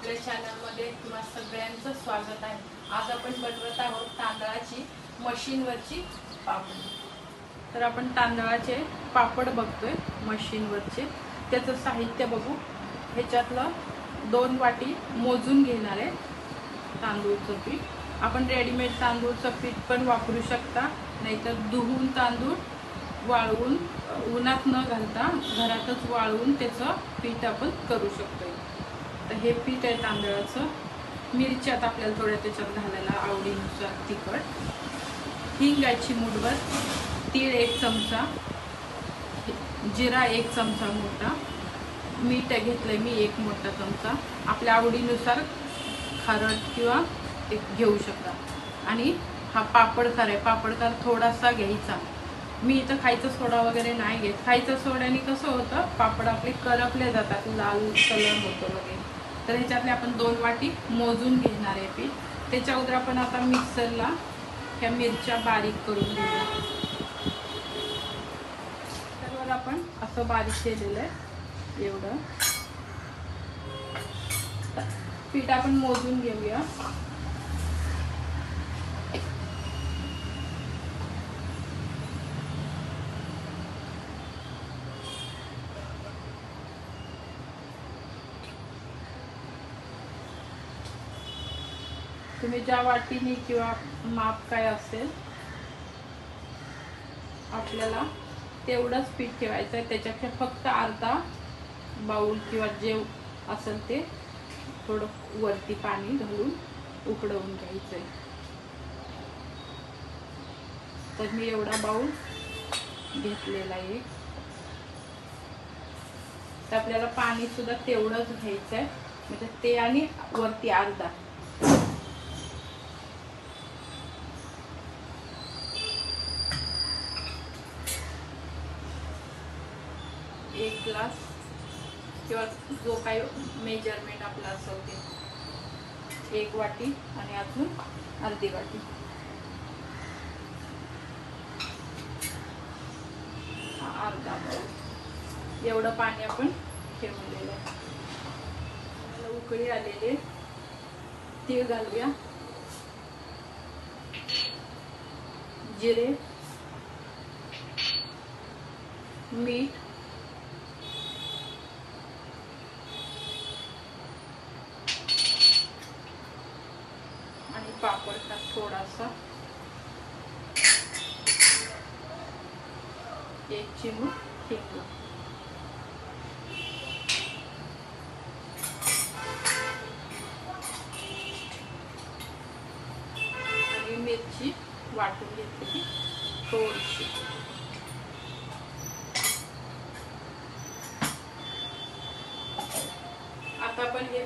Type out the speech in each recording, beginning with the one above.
आपल्या चॅनलमध्ये तुम्हा सगळ्यांचं स्वागत आहे। आज आपण बनवत आहोत तांदळाची मशीनवरची पापड। तर आपण तांदळाचे पापड बघतोय मशीनवरचे। त्याचं साहित्य बघू। ह्याच्यातलं 2 वाटी मोजून घेणार आहे तांदूळचं पीठ। आपण रेडीमेड तांदूळचं पीठ पण वापरू शकता, नाहीतर धुवून तांदूळ वाळवून उन्हात न घालता घरातच वाळवून त्याचं पीठ आपण करू शकतो। तर हे पीठ आहे तांदळाचं। मिरच्यात आपल्याला थोड्या त्याच्यात घालायला आवडीनुसार तिखट, हिंग घ्यायची मुठभर, तीळ 1 चमचा, जिरा 1 चमचा मोठा, मीठ घेतलंय मी 1 मोठा चमचा। आपल्या आवडीनुसार खारट किंवा ते घेऊ शकता। आणि हा पापड खार आहे, पापड खार थोडासा घ्यायचा। मी इथं खायचा सोडा वगैरे नाही घेत। खायचा सोड्याने कसं होतं, पापड आपले करपले जातात, लाल कलर होतो वगैरे। तर ह्याच्यातले आपण 2 वाटी मोजून घेणार आहे पीठ। त्याच्या अगोदर आपण आता मिक्सरला ह्या मिरच्या बारीक करून घेऊया। त्यावर आपण असं बारीक केलेलं आहे। एवढं पीठ आपण मोजून घेऊया। तुम्ही ज्या वाटीने किंवा माप काय असेल आपल्याला तेवढंच पीठ ठेवायचं आहे। त्याच्यात फक्त अर्धा बाउल किंवा जे असेल ते थोडं वरती पाणी घालून उकडवून घ्यायचं आहे। तर मी एवढा बाउल घेतलेला आहे। तर आपल्याला पाणी सुद्धा तेवढंच घ्यायचं आहे, म्हणजे ते आणि वरती अर्धा। एक ग्लास किंवा जो काही मेजरमेंट आपला असेल ते 1 वाटी आणि अजून अर्धी वाटी। अर्धा बाउल एवढं पाणी आपण ठेवलेलं आहे। उकळी आलेले तीळ घालूया, जिरे, मीठ, आणि पापड का थोडासा 1 चिमूट हिंग। आणि मिरची वाटून घेतली थोडीशी। आता आपण हे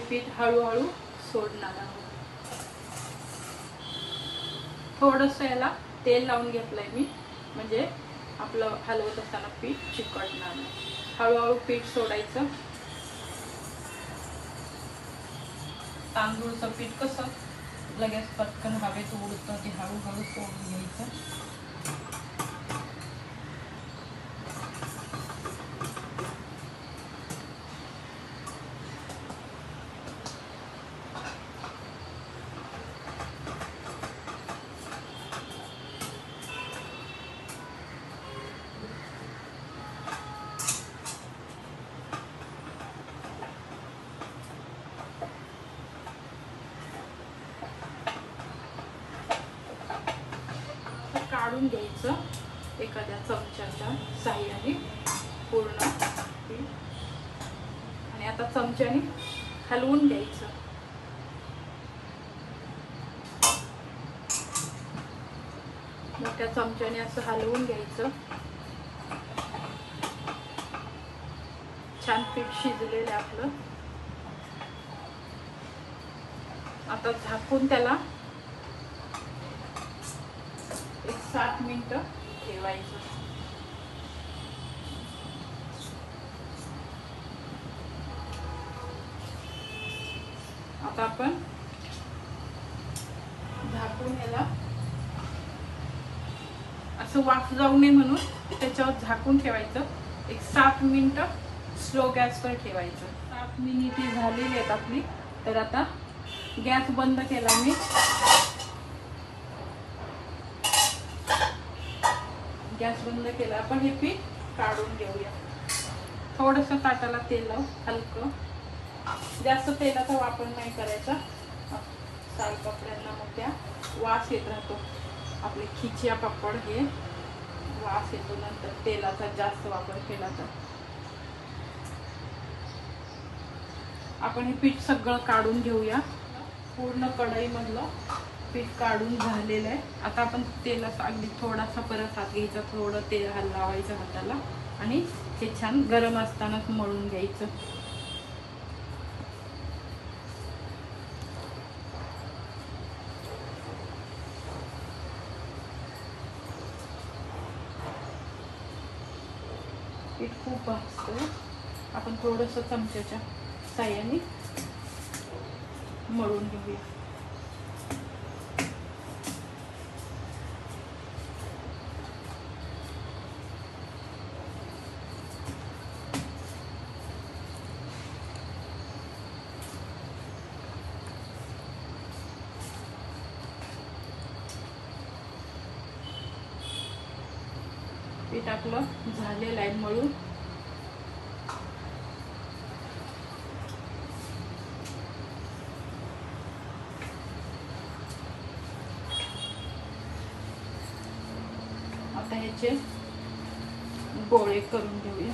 पीठ हळूहळू सोडणार आहोत। थोडंसं याला तेल लावून घेतलंय मी, म्हणजे आपलं हलवत असताना पीठ चिकटणार नाही। हळूहळू पीठ सोडायचं। तांदूळचं पीठ कसं लगेच पटकन हवेत उडतं, ते हळूहळू सोडून घ्यायचं। काढून घ्यायचं एखाद्या चमच्याच्या साहाय्याने पूर्ण पीठ, आणि आता चमच्याने हलवून घ्यायचं। मोठ्या चमच्याने असं हलवून घ्यायचं। छान पीठ शिजलेलं आपलं। आता झाकून त्याला 7 मिनिटं ठेवायचं। आता आपण झाकून याला असं वाफ जाऊ नये म्हणून त्याच्यावर झाकून ठेवायचं। एक 7 मिनिटं स्लो गॅसवर ठेवायचं. 7 मिनिटे झालेली आहेत आपली. तर आता गॅस बंद केला मी. गॅस बंद केला. आपण हे पीठ काढून घेऊया. थोडंसं ताटाला तेल लावू, हलकं. जास्त तेलाचा वापर नाही करायचा. सालपापड्यांना मग त्या वास येत राहतो. आपले खिचिया पापड हे वास येतो नंतर तेलाचा जास्त वापर केला तर. आपण हे पीठ सगळं काढून घेऊया. पूर्ण कढईमधलं पीठ काढून झालेलं आहे. आता आपण तेलाचा अगदी थोडासा परत हात घ्यायचा, थोडं तेल लावायचं हाताला आणि हे छान गरम असतानाच मळून घ्यायचं. पीठ खूप भाजतंय. आपण थोडंसं चमच्याच्या साहाय्याने मळून घेऊया. पीठ आपलं झालेलं आहे मळून. आता ह्याचे गोळे करून घेऊया.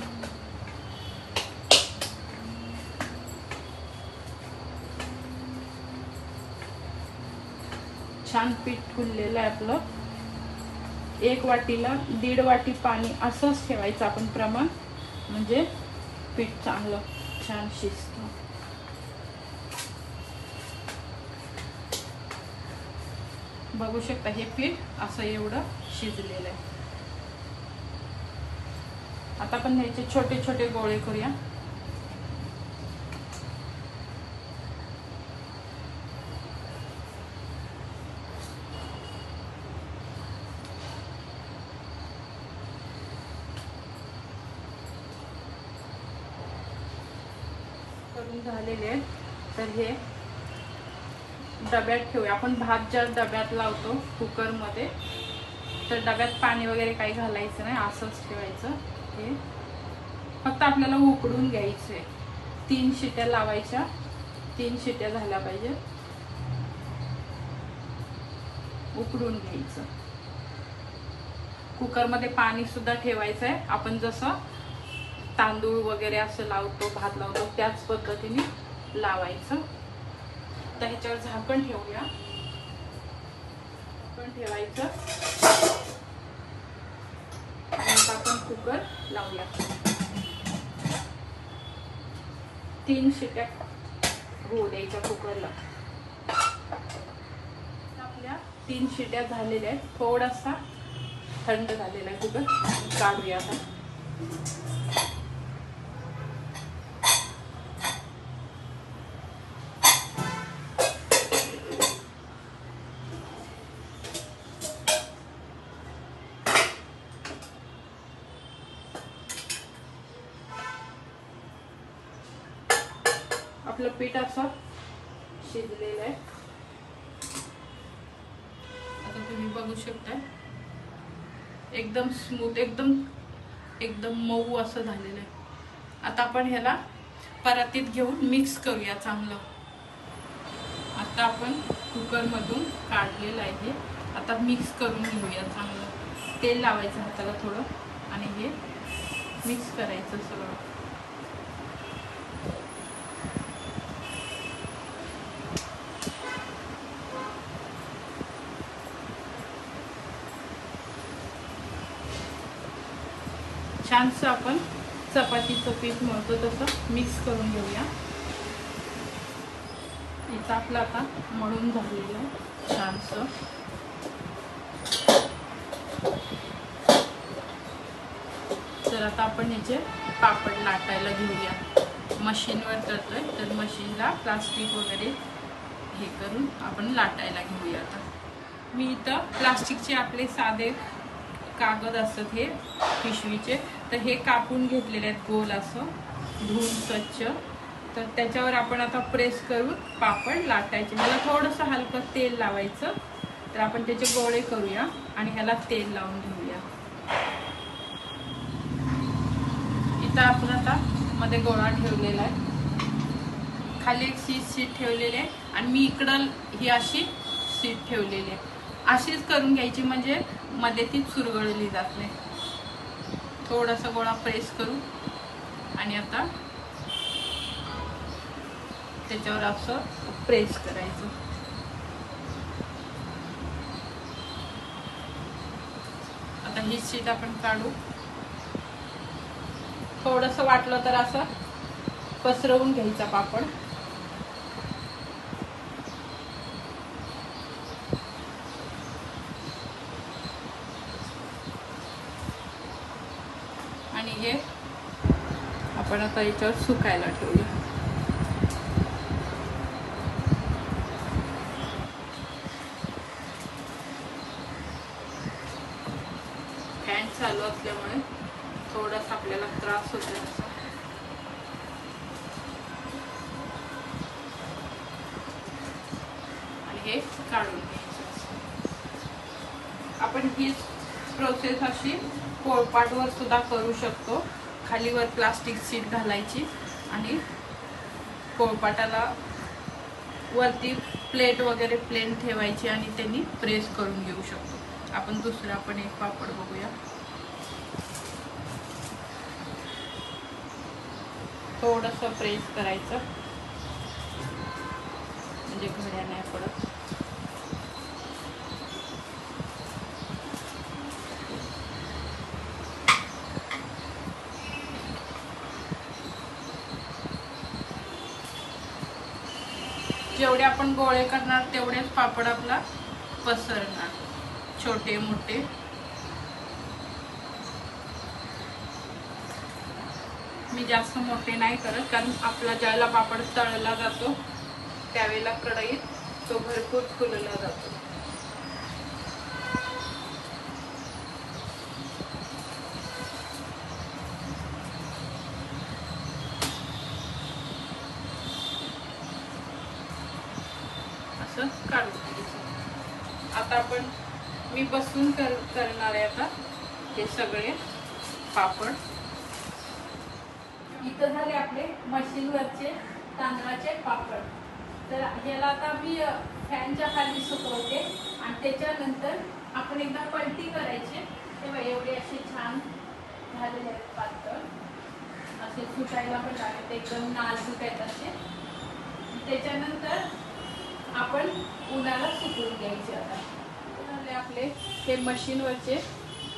छान पीठ फुललेलं आहे आपलं. 1 वाटीला 1.5 वाटी पाणी असंच ठेवायचं आपण प्रमाण, म्हणजे पीठ चांगलं छान शिजतं. बघू शकता हे पीठ असं एवढं शिजलेलं आहे. आता आपण ह्याचे छोटे छोटे गोळे करूया. करून झालेले आहेत. तर हे डब्यात ठेवूया. आपण भात ज्या डब्यात लावतो कुकरमध्ये, तर डब्यात पाणी वगैरे काही घालायचं नाही, असंच ठेवायचं. हे फक्त आपल्याला उकडून घ्यायचे. 3 शिट्या लावायच्या. 3 शिट्या झाल्या पाहिजे. उकडून घ्यायचं. कुकरमध्ये पाणी सुद्धा ठेवायचं आहे. आपण जसं तांदूळ वगैरे असं लावतो, भात लावतो, त्याच पद्धतीने लावायचं. तर ह्याच्यावर झाकण ठेवूया. झाकण ठेवायचं आणि आपण कुकर लावूया. 3 शिट्या होऊ द्यायच्या कुकरला. आपल्या 3 शिट्या झालेल्या आहेत. थोडासा थंड झालेला आहे कुकर. काढूया आता. आपलं पीठ असं शिजलेलं आहे. आता तुम्ही बघू शकता एकदम स्मूथ, एकदम मऊ असं झालेलं आहे. आता आपण ह्याला परातीत घेऊन मिक्स करूया चांगलं. आता आपण कुकरमधून काढलेलं आहे हे. आता मिक्स करून घेऊया चांगलं. तेल लावायचं हाताला थोडं आणि हे मिक्स करायचं सगळं. छानसं आपण चपातीचं पीठ मळतो तसं मिक्स करून घेऊया. इथं आपलं आता मळून झालेलं आहे छानसं. तर आता आपण याचे पापड लाटायला घेऊया. मशीनवर करतोय तर मशीनला प्लास्टिक वगैरे हे करून आपण लाटायला घेऊया. आता मी इथं प्लास्टिकचे आपले साधे कागद असतात हे पिशवीचे, तर हे कापून घेतलेले आहेत गोल असं धुवून स्वच्छ. तर त्याच्यावर आपण आता प्रेस करून पापड लाटायचे. मला थोडंसं हलकं तेल लावायचं. तर आपण त्याचे गोळे करूया आणि ह्याला तेल लावून घेऊया. इथं आपण आता मध्ये गोळा ठेवलेला आहे, खाली एक शीट ठेवलेली आहे आणि मी इकडं ही अशी शीट ठेवलेली आहे. अशीच करून घ्यायची म्हणजे मध्ये ती चुरगळली जात नाही. थोडासा गोळा प्रेस करू आणि आता त्याच्यावर असं प्रेस करायचं. आता ही शीट आपण काढू. थोडंसं वाटलं तर असं पसरवून घ्यायचा पापड. आणि हे आपण आता याच्यावर सुकायला ठेवूया. फॅन चालू असल्यामुळे थोडासा आपल्याला त्रास होतो. आणि हे काढून घ्यायचं. आपण ही प्रोसेस अशी पोळपाटवर सुद्धा करू शकतो. खालीवर प्लास्टिक शीट घालायची आणि पोळपाटाला वरती प्लेट वगैरे प्लेन ठेवायची आणि त्यांनी प्रेस करून घेऊ शकतो. आपण दुसरा पण एक पापड बघूया. थोडंसं प्रेस करायचं म्हणजे घड्या नाही पडत. जेवढे आपण गोळे करणार तेवढेच पापड आपला पसरणार, छोटे मोठे. मी जास्त मोठे नाही करत कारण आपला ज्याला पापड तळला जातो त्यावेळेला कढईत तो भरपूर फुलला जातो. असं काढून घ्यायचं. आता आपण मी बसून करणार आहे आता हे सगळे पापड. इथं झाले आपले मशीनवरचे तांदळाचे पापड. तर ह्याला आता मी फॅनच्या खाली सुकवते आणि त्याच्यानंतर आपण एकदा पलटी करायचे. तेव्हा एवढे असे छान झालेले आहेत पातळ, असे सुकायला पण लागत एकदम नाजूक आहेत असे. त्याच्यानंतर आपण उन्हाला सुकवून घ्यायचे. आता झाले आपले हे मशीनवरचे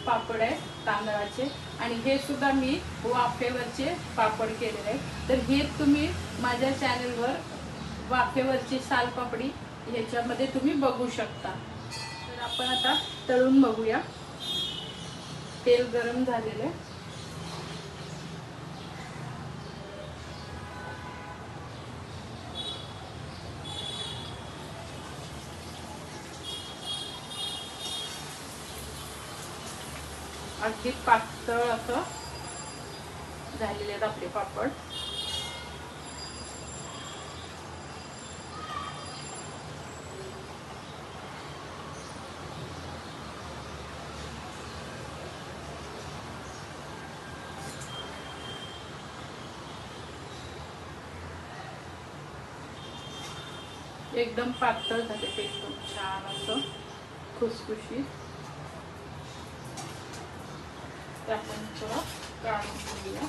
पापड आहेत तांदळाचे आणि हे सुद्धा मी वाफेवरचे पापड केलेले आहेत. तर हे तुम्ही माझ्या चॅनलवर वाफेवरची सालपापडी ह्याच्यामध्ये तुम्ही बघू शकता. तर आपण आता तळून बघूया. तेल गरम झालेलं आहे. अगदी पातळ असं झालेले आहेत आपले पापड. एकदम पातळ झाले ते, एकदम छान असं खुसखुशीत. आपण थोडं काढून घेऊया.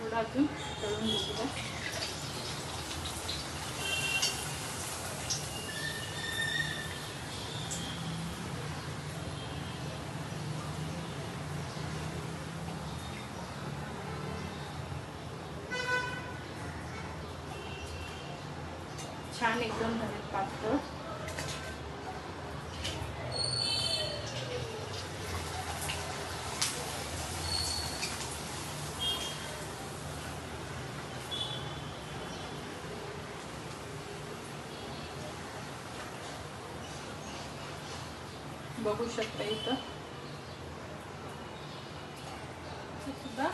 थोडं अजून तळून घेऊया. छान एकदम झाले पातळ. बघू शकता इथं सुद्धा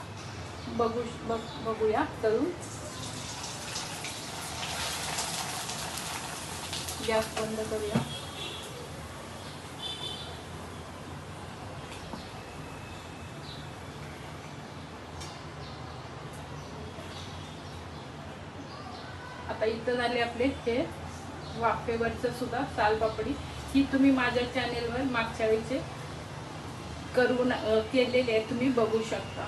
बघूया तळून. गॅस बंद करूया. आता इथं झाले आपले हे वाफेवरचं सुद्धा सालपापडी. ही तुम्ही माझ्या चॅनेलवर मागच्या वेळीचे करून केलेले आहे, तुम्ही बघू शकता.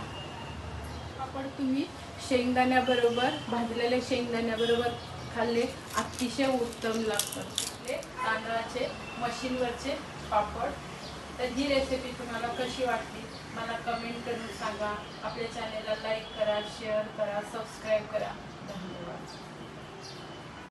पापड तुम्ही शेंगदाण्याबरोबर, भाजलेल्या शेंगदाण्याबरोबर खाल्ले अतिशय उत्तम लागतात. तांदळाचे मशीनवरचे पापड. तर ही रेसिपी तुम्हाला कशी वाटली मला कमेंट करून सांगा. आपल्या चॅनेलला लाईक करा, शेअर करा, सबस्क्राईब करा. धन्यवाद.